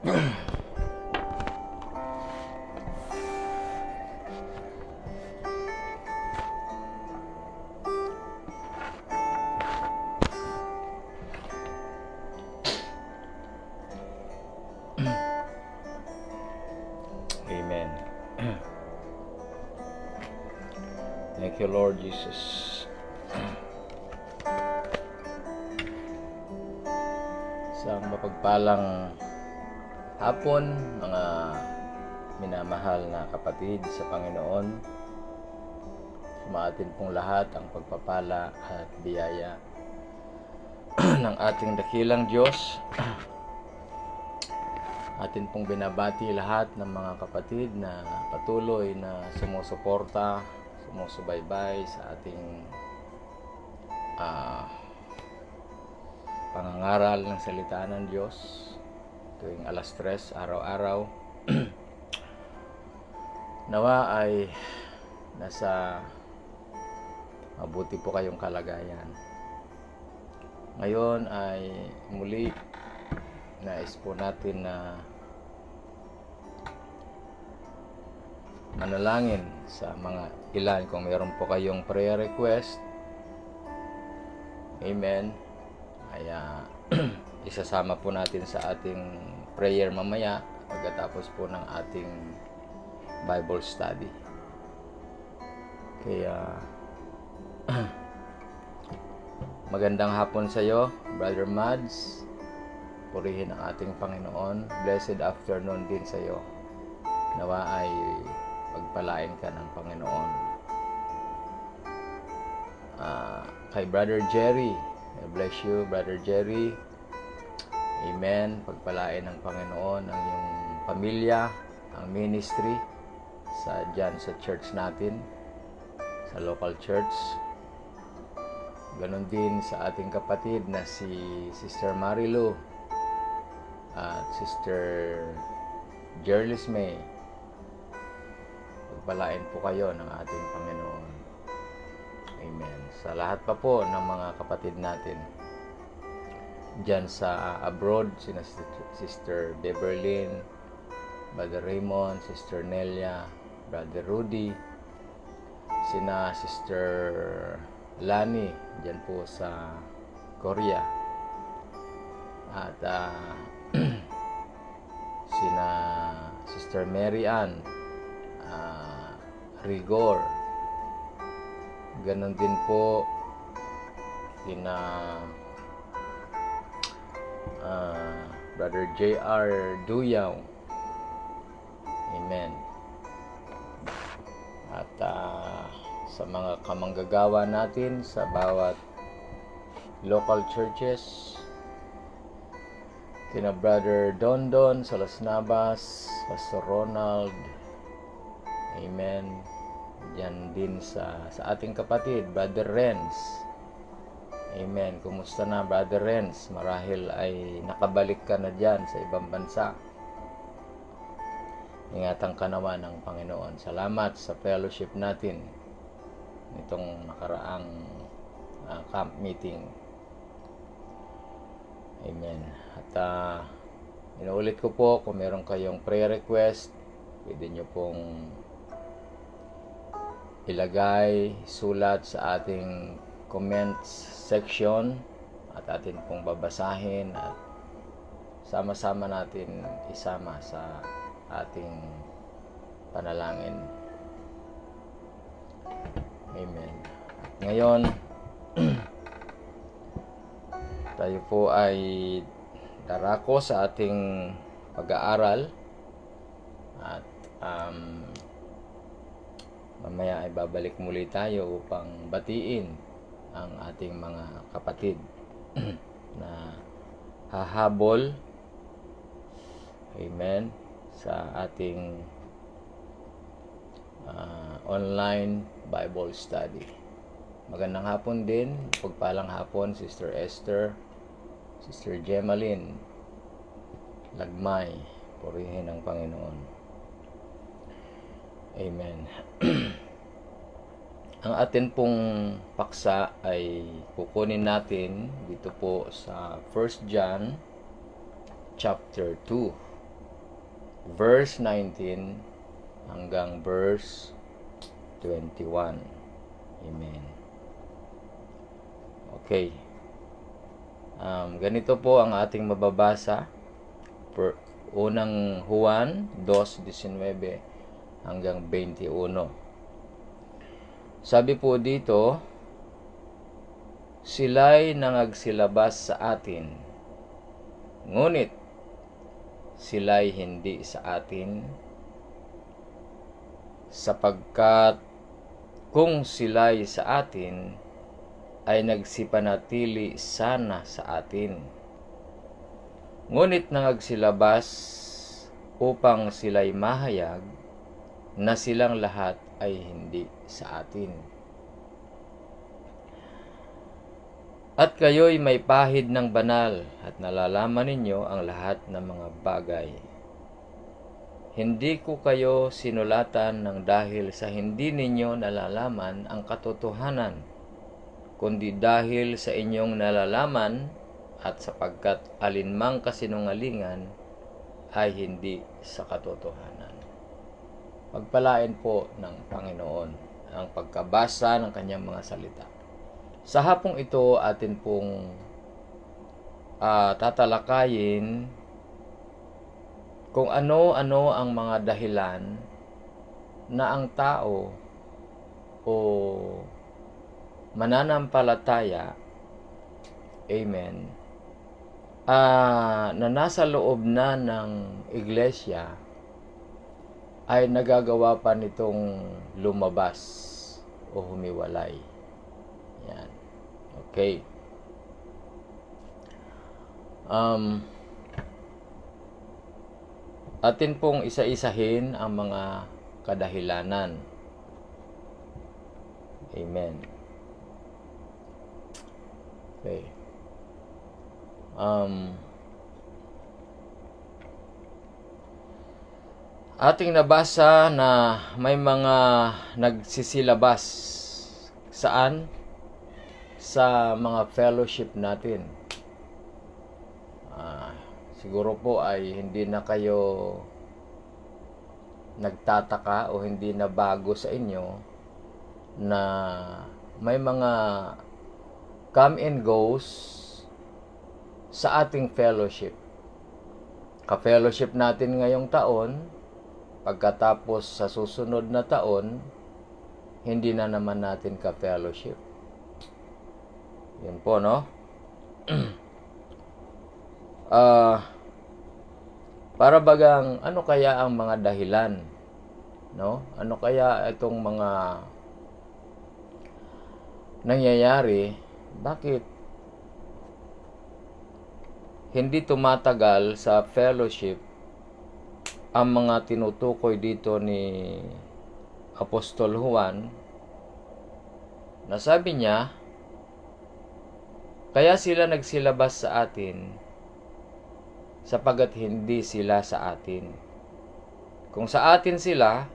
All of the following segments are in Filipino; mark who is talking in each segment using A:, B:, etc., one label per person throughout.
A: Amen. Thank you, Lord Jesus. Isang mapagpalang hapon, mga minamahal na kapatid sa Panginoon. Sumaatin pong lahat ang pagpapala at biyaya ng ating dakilang Diyos. Atin pong binabati lahat ng mga kapatid na patuloy na sumusuporta, sumusubaybay sa ating pangangaral ng salita ng Diyos tuwing alas 3 araw-araw. Nawa ay nasa mabuti po kayong kalagayan. Ngayon ay muli nais po natin na manalangin sa mga ilan kung mayroon po kayong prayer request. Amen. Ay isasama po natin sa ating prayer mamaya pagkatapos po ng ating Bible study. Kaya magandang hapon sa iyo, Brother Mads. Purihin ang ating Panginoon. Blessed afternoon din sa iyo. Nawa ay pagpalain ka ng Panginoon. Kay Brother Jerry, I bless you, Brother Jerry. Amen. Pagpalain ng Panginoon ang iyong pamilya, ang ministry dyan sa church natin, sa local church. Ganon din sa ating kapatid na si Sister Marilu at Sister Jerlis May. Pagpalain po kayo ng ating Panginoon. Amen. Sa lahat pa po ng mga kapatid natin dyan sa abroad, sina Sister Beverlyn, Brother Raymond, Sister Nelia, Brother Rudy, sina Sister Lani dyan po sa Korea, at sina Sister Mary Ann Rigor. Ganon din po sina Brother J.R. Duyaw. Amen. At sa mga kamanggagawa natin sa bawat local churches, kina Brother Dondon sa Las Navas, Pastor Ronald. Amen. Diyan din sa ating kapatid, Brother Renz. Amen. Kumusta na, Brother Renz? Marahil ay nakabalik ka na dyan sa ibang bansa. Ingatan ka naman ng Panginoon. Salamat sa fellowship natin nitong nakaraang camp meeting. Amen. At inuulit ko po, kung meron kayong prayer request, pwede nyo pong ilagay, sulat sa ating comments section at atin pong babasahin at sama-sama natin isama sa ating panalangin. Amen. At ngayon tayo po ay darako sa ating pag-aaral at mamaya ay babalik muli tayo upang batiin ang ating mga kapatid na hahabol, amen, sa ating online Bible study. Magandang hapon din, pagpalang hapon, Sister Esther, Sister Gemaline Lagmay. Purihin ang Panginoon. Amen. Ang atin pong paksa ay kukunin natin dito po sa 1 John chapter 2. verse 19 hanggang verse 21. Amen. Okay. Ganito po ang ating mababasa. Unang Juan 2:19 hanggang 21. Sabi po dito, sila'y nangagsilabas sa atin, ngunit sila'y hindi sa atin, sapagkat kung sila'y sa atin, ay nagsipanatili sana sa atin. Ngunit nangagsilabas upang sila'y mahayag na silang lahat ay hindi sa atin. At kayo'y may pahid ng banal at nalalaman ninyo ang lahat ng mga bagay. Hindi ko kayo sinulatan ng dahil sa hindi ninyo nalalaman ang katotohanan, kundi dahil sa inyong nalalaman at sapagkat alinmang kasinungalingan ay hindi sa katotohanan. Pagpalain po ng Panginoon ang pagkabasa ng kanyang mga salita. Sa hapong ito, atin pong tatalakayin kung ano-ano ang mga dahilan na ang tao o mananampalataya, amen, na nasa loob na ng iglesia ay nagagawa pa nitong lumabas o humiwalay. Yan. Okay. Atin pong isa-isahin ang mga kadahilanan. Amen. Okay. Ating nabasa na may mga nagsisilabas saan? Sa mga fellowship natin. Siguro po ay hindi na kayo nagtataka o hindi na bago sa inyo na may mga come and goes sa ating fellowship. Ka-fellowship natin ngayong taon, pagkatapos sa susunod na taon, hindi na naman natin ka-fellowship. Yun po, no? Para bagang, ano kaya ang mga dahilan? No? Ano kaya itong mga nangyayari? Bakit hindi tumatagal sa fellowship ang mga tinutukoy dito ni Apostol Juan, na sabi niya, kaya sila nagsilabas sa atin sapagat hindi sila sa atin. Kung sa atin sila,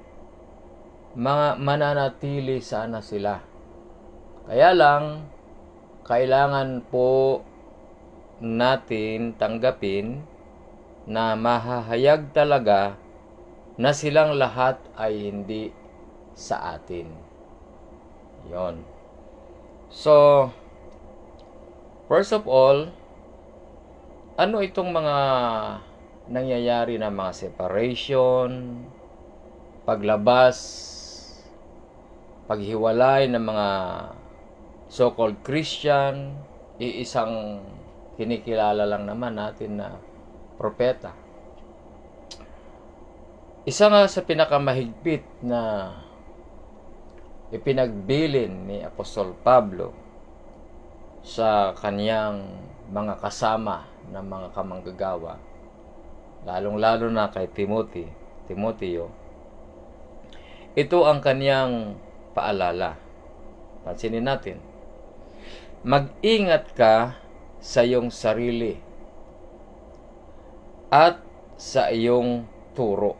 A: mananatili sana sila. Kaya lang, kailangan po natin tanggapin na mahahayag talaga na silang lahat ay hindi sa atin. Yon. So, first of all, ano itong mga nangyayari na mga separation, paglabas, paghiwalay ng mga so-called Christian, iisang kinikilala lang naman natin na propeta. Isa nga sa pinakamahigpit na ipinagbilin ni Apostol Pablo sa kaniyang mga kasama na mga kamanggagawa, lalong-lalo na kay Timoteo, ito ang kaniyang paalala. Pansinin natin, mag-ingat ka sa iyong sarili at sa iyong turo.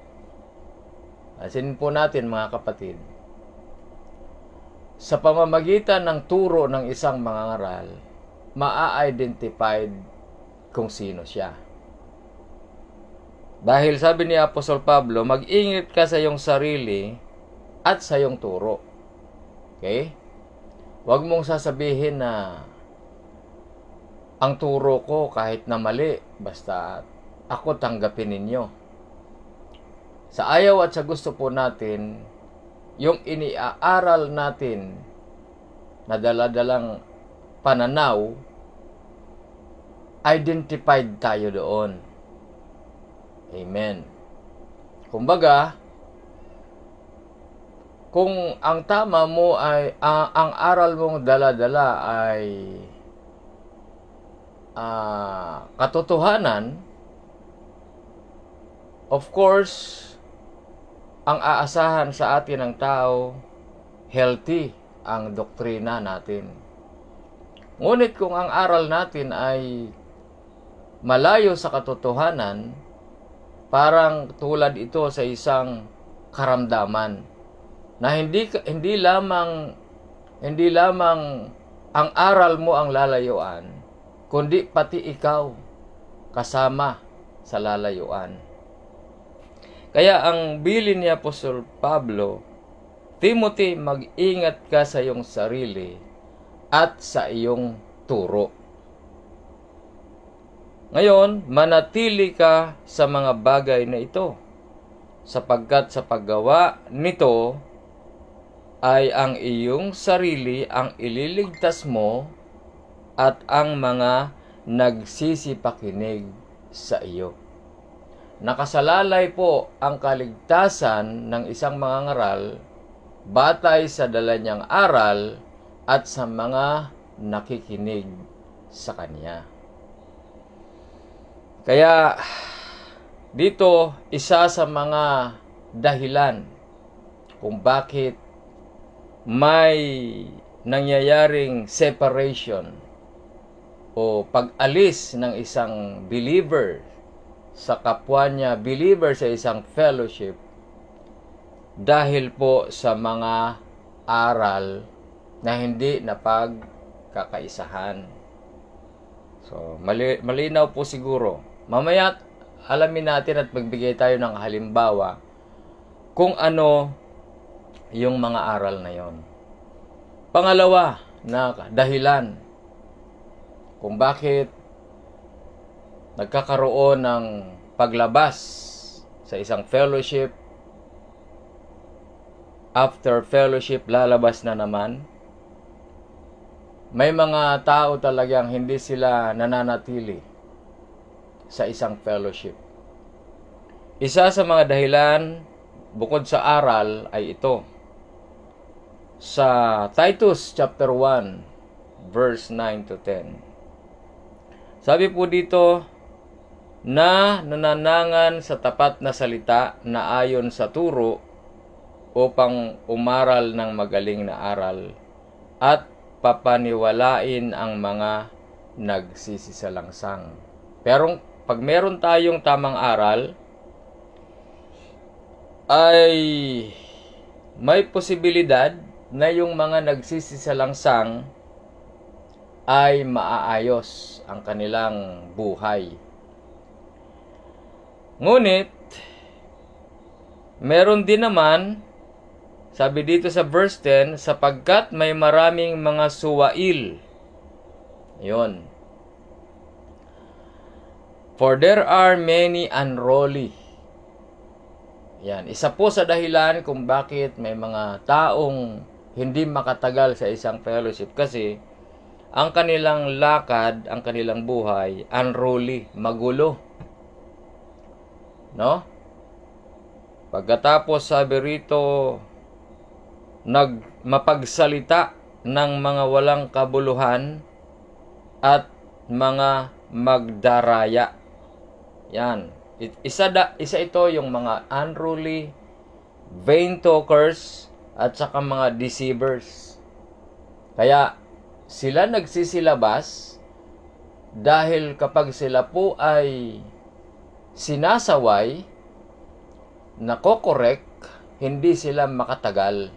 A: Pansinin po natin mga kapatid, sa pamamagitan ng turo ng isang mangangaral, maa-identified kung sino siya. Dahil sabi ni Apostol Pablo, mag-ingat ka sa iyong sarili at sa iyong turo. Okay? Huwag mong sasabihin na ang turo ko kahit na mali, basta ako tanggapin ninyo. Sa ayaw at sa gusto po natin, yung iniaaral natin na daladalang pananaw, identified tayo doon. Amen. Kumbaga, kung ang tama mo ay, ang aral mong dala-dala ay katotohanan, of course, ang aasahan sa atin ng tao, healthy ang doktrina natin. Ngunit kung ang aral natin ay malayo sa katotohanan, parang tulad ito sa isang karamdaman na hindi lamang ang aral mo ang lalayuan, kundi pati ikaw kasama sa lalayuan. Kaya ang bilin ni Apostol Pablo, Timothy, mag-ingat ka sa iyong sarili at sa iyong turo. Ngayon, manatili ka sa mga bagay na ito, sapagkat sa paggawa nito ay ang iyong sarili ang ililigtas mo at ang mga nagsisipakinig sa iyo. Nakasalalay po ang kaligtasan ng isang mangangaral batay sa dala niyang aral at sa mga nakikinig sa kanya. Kaya dito, isa sa mga dahilan kung bakit may nangyayaring separation o pag-alis ng isang believer sa kapwa niya, believer sa isang fellowship, dahil po sa mga aral na hindi napagkakaisahan. So, malinaw po siguro. Mamaya, alamin natin at magbigay tayo ng halimbawa kung ano yung mga aral na yon. Pangalawa na dahilan kung bakit nagkakaroon ng paglabas sa isang fellowship, after fellowship, lalabas na naman. May mga tao talagang hindi sila nananatili sa isang fellowship. Isa sa mga dahilan bukod sa aral ay ito. Sa Titus chapter 1 verse 9 to 10. Sabi po dito, na nananangan sa tapat na salita na ayon sa turo upang umaral ng magaling na aral at papaniwalain ang mga nagsisisalangsang. Pero pag meron tayong tamang aral, ay may posibilidad na yung mga nagsisisalangsang ay maaayos ang kanilang buhay. Ngunit, meron din naman, sabi dito sa verse 10, sapagkat may maraming mga suwail. Yun. For there are many unruly. Yan. Isa po sa dahilan kung bakit may mga taong hindi makatagal sa isang fellowship kasi ang kanilang lakad, ang kanilang buhay, unruly, magulo. No? Pagkatapos sabi rito, mapagsalita ng mga walang kabuluhan at mga magdaraya. Yan. Isa ito yung mga unruly, vain talkers, at saka mga deceivers. Kaya sila nagsisilabas dahil kapag sila po ay sinasaway, nakokorek, hindi sila makatagal.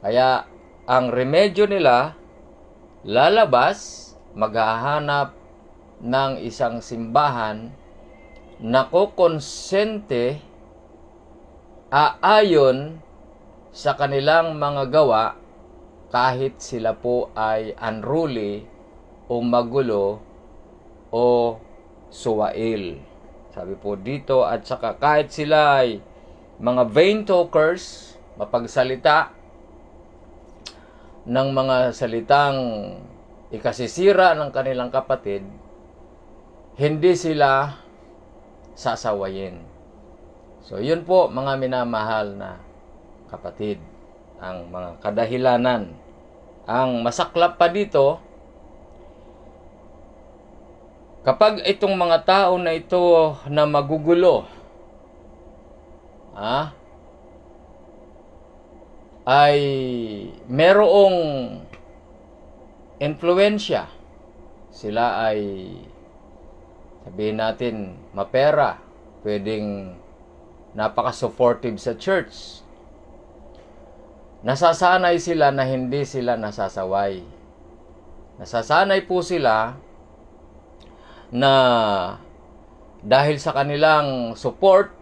A: Kaya ang remedyo nila, lalabas, maghahanap ng isang simbahan nakokonsente aayon sa kanilang mga gawa kahit sila po ay unruly o magulo o suwail. Sabi po dito, at saka kahit sila ay mga vain talkers, mapagsalita ng mga salitang ikasisira ng kanilang kapatid, hindi sila sasawayin. So, yun po mga minamahal na kapatid, ang mga kadahilanan. Ang masaklap pa dito, kapag itong mga tao na ito na magugulo, ay merong influensya, sila ay, sabihin natin, mapera, pwedeng napaka-supportive sa church, nasasanay sila na hindi sila nasasaway. Nasasanay po sila na dahil sa kanilang support,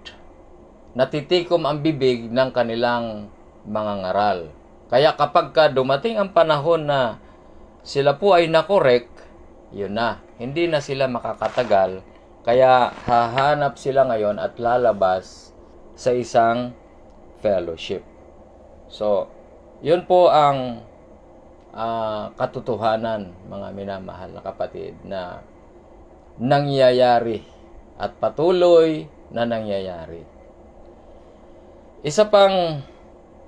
A: natitikom ang bibig ng kanilang mga ngaral. Kaya kapag dumating ang panahon na sila po ay nakorek, yun na, hindi na sila makakatagal. Kaya hahanap sila ngayon at lalabas sa isang fellowship. So, yun po ang katotohanan, mga minamahal na kapatid, na nangyayari at patuloy na nangyayari. Isa pang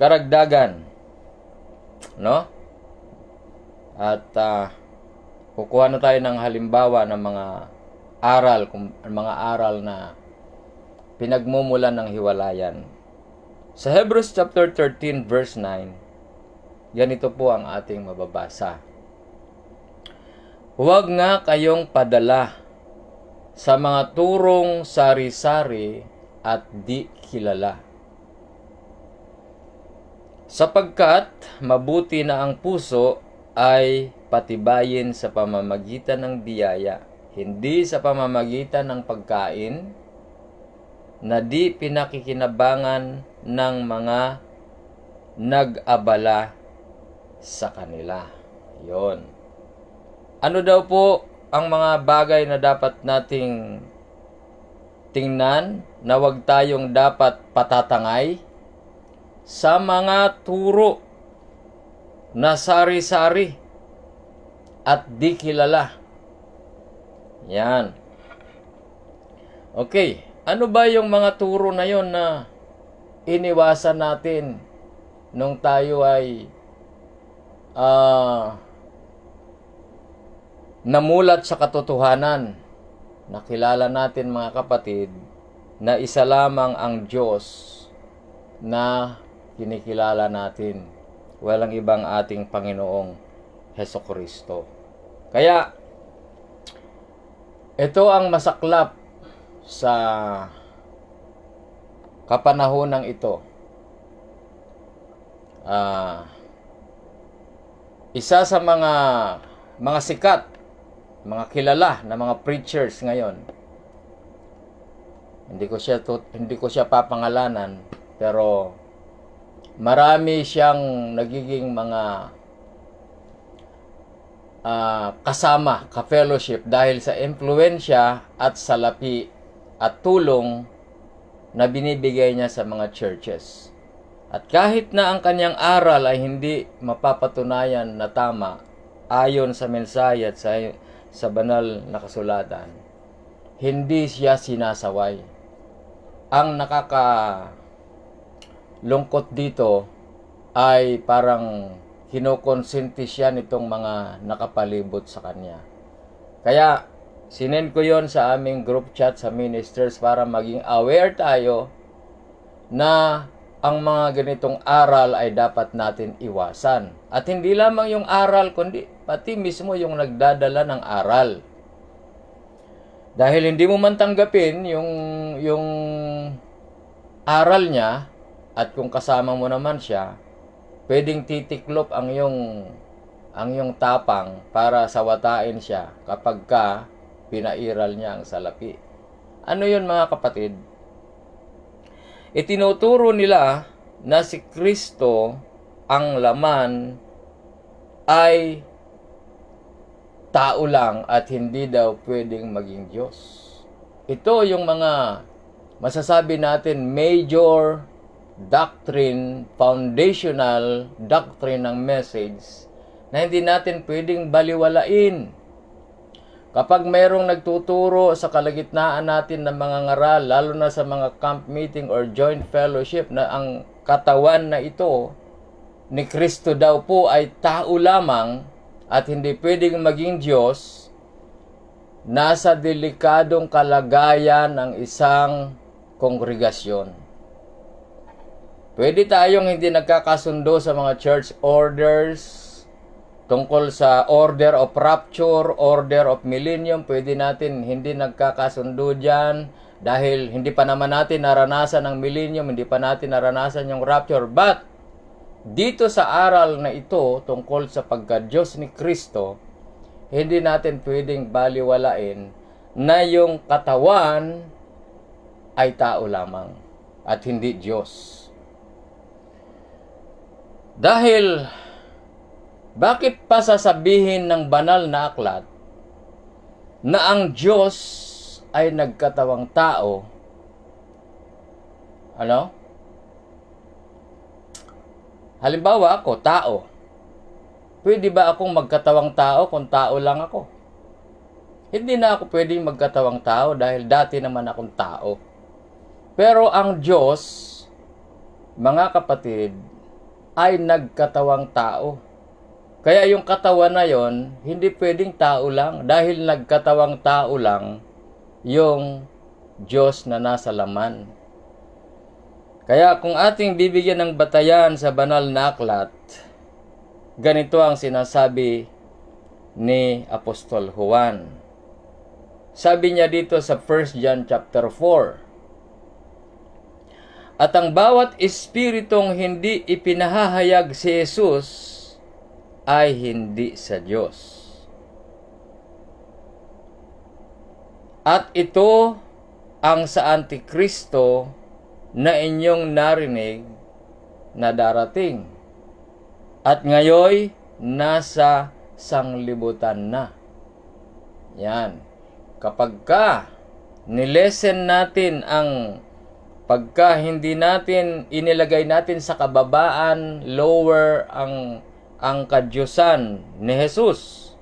A: karagdagan, no? At kukuha na tayo ng halimbawa ng mga aral na pinagmumulan ng hiwalayan. Sa Hebrews chapter 13 verse 9, ganito po ang ating mababasa. Huwag nga kayong padala sa mga turong sari-sari at di kilala, sapagkat mabuti na ang puso ay patibayin sa pamamagitan ng biyaya, hindi sa pamamagitan ng pagkain na di pinakikinabangan ng mga nag-abala sa kanila. Yon. Ano daw po ang mga bagay na dapat nating tingnan, na wag tayong dapat patatangay? Sa mga turo na sari-sari at di kilala. Yan. Okay. Ano ba yung mga turo na yon na iniwasan natin nung tayo ay namulat sa katotohanan? Nakilala natin, mga kapatid, na isa lamang ang Diyos na kinikilala natin. Walang ibang ating Panginoong Hesukristo. Kaya, ito ang masaklap sa kapanahonang ito. Isa sa mga sikat, mga kilala na mga preachers ngayon, hindi ko siya papangalanan, pero marami siyang nagiging mga kasama, ka-fellowship, dahil sa impluensya at salapi at tulong na binibigay niya sa mga churches. At kahit na ang kanyang aral ay hindi mapapatunayan na tama ayon sa mensahe at sa banal na kasulatan, hindi siya sinasaway. Ang nakakalungkot dito ay parang kinukonsente siya nitong mga nakapalibot sa kanya. Kaya sinend ko yon sa aming group chat sa ministers para maging aware tayo na ang mga ganitong aral ay dapat natin iwasan. At hindi lamang yung aral, kundi pati mismo yung nagdadala ng aral. Dahil hindi mo man tanggapin yung aral niya, at kung kasama mo naman siya, pwedeng titiklop ang iyong tapang para sawatain siya kapag pinairal niya ang salapi. Ano yun mga kapatid? Itinuturo nila na si Kristo ang laman ay tao lang at hindi daw pwedeng maging Diyos. Ito yung mga masasabi natin major doctrine, foundational doctrine ng message na hindi natin pwedeng baliwalain. Kapag mayroong nagtuturo sa kalagitnaan natin ng mga ngaral, lalo na sa mga camp meeting or joint fellowship na ang katawan na ito ni Kristo daw po ay tao lamang at hindi pwedeng maging Diyos, nasa delikadong kalagayan ng isang kongregasyon. Pwede tayong hindi nagkakasundo sa mga church orders tungkol sa order of rapture, order of millennium. Pwede natin hindi nagkakasundo dyan dahil hindi pa naman natin naranasan ang millennium, hindi pa natin naranasan yung rapture. But dito sa aral na ito tungkol sa pagka-Diyos ni Kristo, hindi natin pwedeng baliwalain na yung katawan ay tao lamang at hindi Diyos. Dahil bakit pa sasabihin ng banal na aklat na ang Diyos ay nagkatawang tao? Ano? Halimbawa ako, tao. Pwede ba akong magkatawang tao kung tao lang ako? Hindi na ako pwedeng magkatawang tao dahil dati naman akong tao. Pero ang Diyos, mga kapatid, ay nagkatawang tao. Kaya yung katawan na yon, hindi pwedeng tao lang dahil nagkatawang tao lang yung Diyos na nasa laman. Kaya kung ating bibigyan ng batayan sa banal na aklat, ganito ang sinasabi ni Apostol Juan. Sabi niya dito sa 1 John chapter 4, at ang bawat espiritong hindi ipinahahayag si Jesus ay hindi sa Diyos. At ito ang sa Antikristo na inyong narinig na darating. At ngayoy nasa sanglibutan na. Yan. Kapag nilesen natin ang pagka hindi natin inilagay natin sa kababaan, lower ang kadyusan ni Jesus.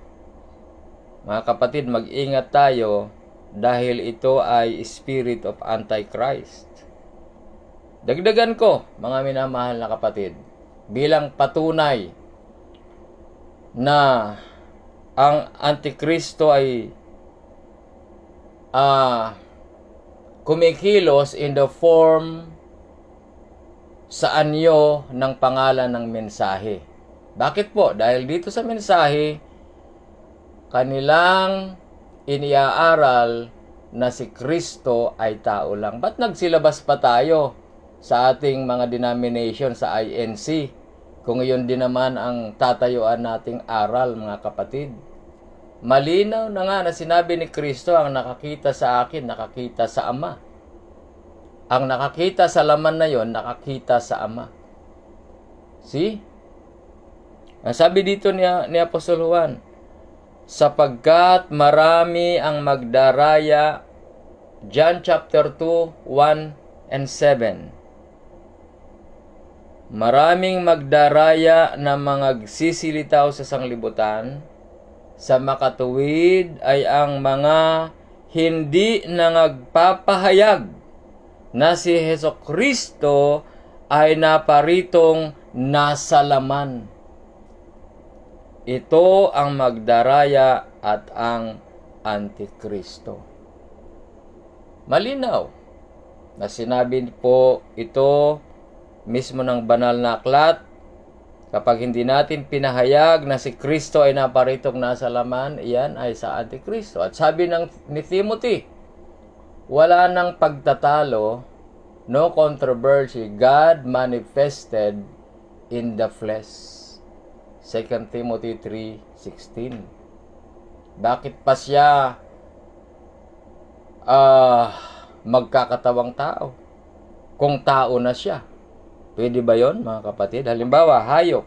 A: Mga kapatid, mag-ingat tayo dahil ito ay spirit of Antichrist. Dagdagan ko, mga minamahal na kapatid, bilang patunay na ang Antikristo ay kumikilos in the form sa anyo ng pangalan ng mensahe. Bakit po? Dahil dito sa mensahe, kanilang iniaaral na si Kristo ay tao lang. Ba't nagsilabas pa tayo sa ating mga denomination sa INC kung iyon din naman ang tatayuan nating aral, mga kapatid? Malinaw na nga na sinabi ni Kristo, ang nakakita sa akin, nakakita sa Ama. Ang nakakita sa laman na yon, nakakita sa Ama. See? Ang sabi dito ni Apostol Juan, sapagkat marami ang magdaraya, John chapter 2, 1 and 7. Maraming magdaraya na mga sisilitaw sa sanglibutan, sa makatuwid ay ang mga hindi nagpapahayag na si Hesukristo ay naparitong nasa laman. Ito ang magdaraya at ang Antikristo. Malinaw na sinabi po ito mismo ng banal na aklat. Kapag hindi natin pinahayag na si Kristo ay naparitong nasa laman, iyan ay sa Antikristo. At sabi ni Timothy, wala nang pagtatalo, no controversy, God manifested in the flesh. 2 Timothy 3:16. Bakit pa siya magkakatawang tao. Kung tao na siya. Pwede ba yon, mga kapatid? Halimbawa, hayop.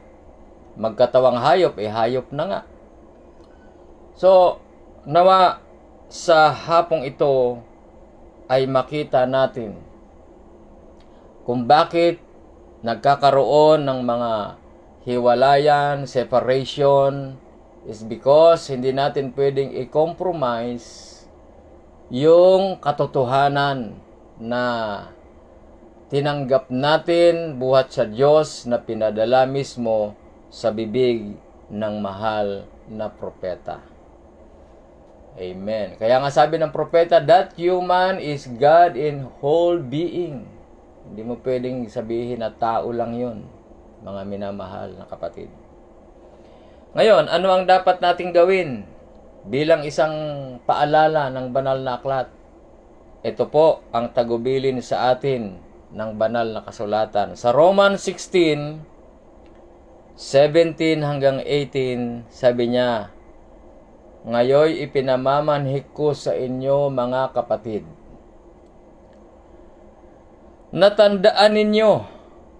A: Magkatawang hayop, hayop na nga. So, nawa sa hapong ito ay makita natin kung bakit nagkakaroon ng mga hiwalayan, separation, is because hindi natin pwedeng i-compromise yung katotohanan na tinanggap natin buhat sa Diyos na pinadala mismo sa bibig ng mahal na propeta. Amen. Kaya nga sabi ng propeta, that human is God in whole being. Hindi mo pwedeng sabihin na tao lang yun, mga minamahal na kapatid. Ngayon, ano ang dapat nating gawin bilang isang paalala ng banal na aklat? Ito po ang tagubilin sa atin ng banal na kasulatan. Sa Romans 16, 17 hanggang 18, sabi niya, ngayoy ipinamamanhik ko sa inyo mga kapatid. Natandaan ninyo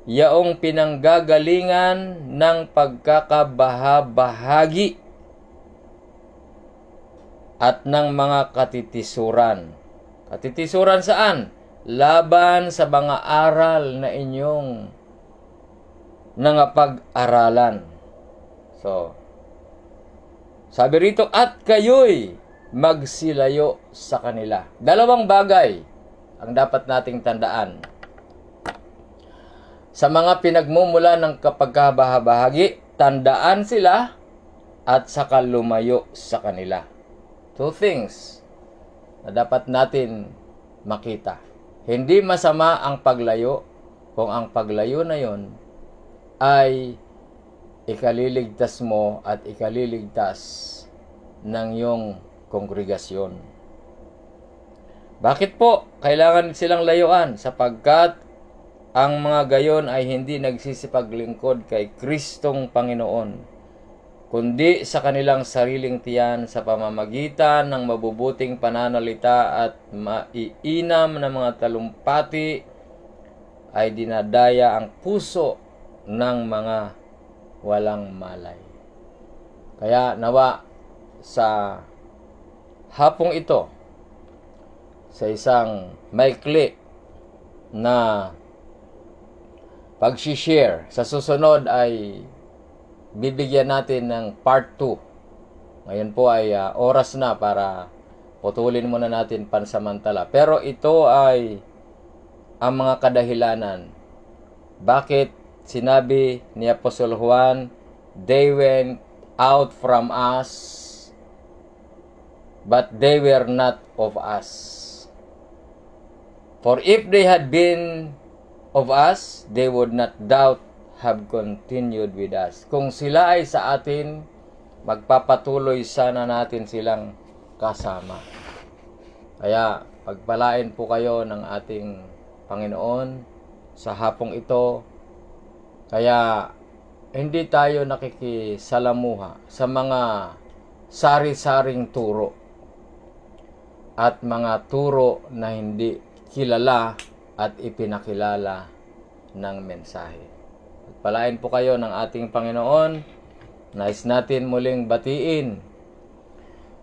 A: yaong pinanggagalingan ng pagkakabahabahagi at ng mga katitisuran. Katitisuran saan? Laban sa mga aral na inyong nangapag-aralan. So, sabi rito, at kayo'y magsilayo sa kanila. Dalawang bagay ang dapat nating tandaan. Sa mga pinagmumula ng kapagkabahabahagi, tandaan sila at saka lumayo sa kanila. Two things na dapat natin makita. Hindi masama ang paglayo kung ang paglayo na yon ay ikaliligtas mo at ikaliligtas ng iyong kongregasyon. Bakit po kailangan silang layuan? Sapagkat ang mga gayon ay hindi nagsisipaglingkod kay Kristong Panginoon, kundi sa kanilang sariling tiyan sa pamamagitan ng mabubuting pananalita at maiinam na mga talumpati ay dinadaya ang puso ng mga walang malay. Kaya nawa sa hapong ito, sa isang maikli na pag-share, sa susunod ay bibigyan natin ng part 2. Ngayon po ay oras na para putulin muna natin pansamantala. Pero ito ay ang mga kadahilanan. Bakit sinabi ni Apostol Juan, they went out from us, but they were not of us. For if they had been of us, they would not doubt have continued with us. Kung sila ay sa atin, magpapatuloy sana natin silang kasama. Kaya pagpalain po kayo ng ating Panginoon sa hapong ito. Kaya hindi tayo nakikisalamuha sa mga sari-saring turo at mga turo na hindi kilala at ipinakilala ng mensahe. Pagpalain po kayo ng ating Panginoon. Nais natin muling batiin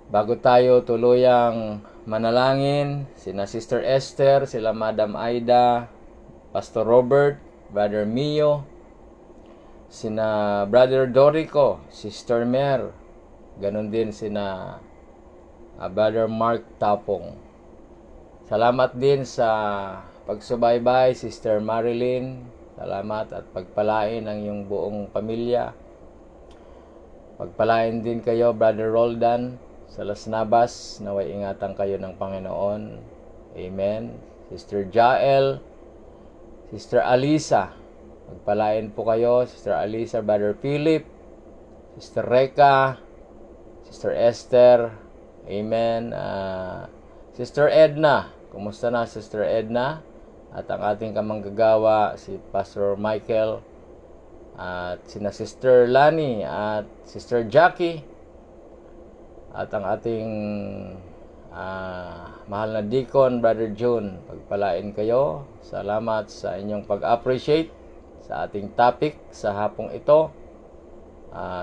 A: bago tayo tuluyang manalangin, sina Sister Esther, sila Madam Aida, Pastor Robert, Brother Mio, sina Brother Dorico, Sister Mer, ganun din sina Brother Mark Tapong. Salamat din sa pagsubaybay, Sister Marilyn. Salamat at pagpalain ang iyong buong pamilya. Pagpalain din kayo, Brother Roldan, sa Las Navas. Naway ingatan kayo ng Panginoon. Amen. Sister Jael, Sister Alisa, pagpalain po kayo. Sister Alisa, Brother Philip, Sister Reka, Sister Esther. Amen. Sister Edna, kumusta na Sister Edna? At ang ating kamanggagawa, si Pastor Michael, at sina Sister Lani, at Sister Jackie, at ang ating Mahal na Deacon, Brother June, pagpalain kayo. Salamat sa inyong pag-appreciate sa ating topic sa hapong ito.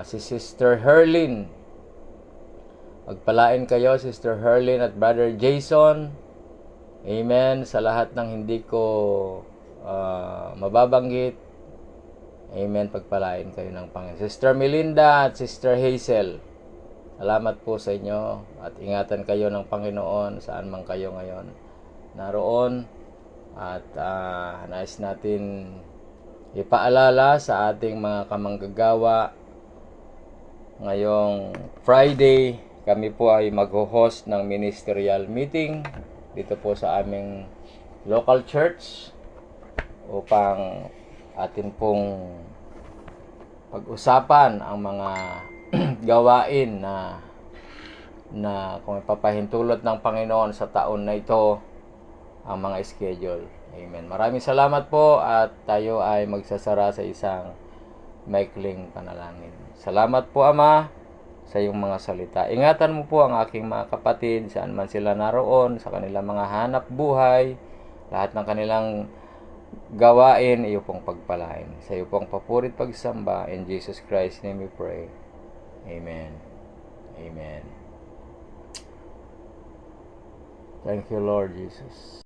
A: Si Sister Herlin, pagpalain kayo, Sister Herlin at Brother Jason. Amen. Sa lahat ng hindi ko mababanggit, amen, pagpalain kayo ng Panginoon. Sister Melinda at Sister Hazel, salamat po sa inyo at ingatan kayo ng Panginoon saan man kayo ngayon naroon. At nais natin ipaalala sa ating mga kamanggagawa, ngayong Friday kami po ay mag-host ng ministerial meeting dito po sa aming local church upang atin pong pag-usapan ang mga gawain na kung ipapahintulot ng Panginoon sa taon na ito, ang mga schedule. Amen. Maraming salamat po at tayo ay magsasara sa isang maikling panalangin. Salamat po, Ama, sa iyong mga salita. Ingatan mo po ang aking mga kapatid saan man sila naroon, sa kanilang mga hanap buhay, lahat ng kanilang gawain, iyo pong pagpalain. Sa iyo pong papurit pagsamba. In Jesus Christ's name we pray. Amen. Amen. Thank you, Lord Jesus.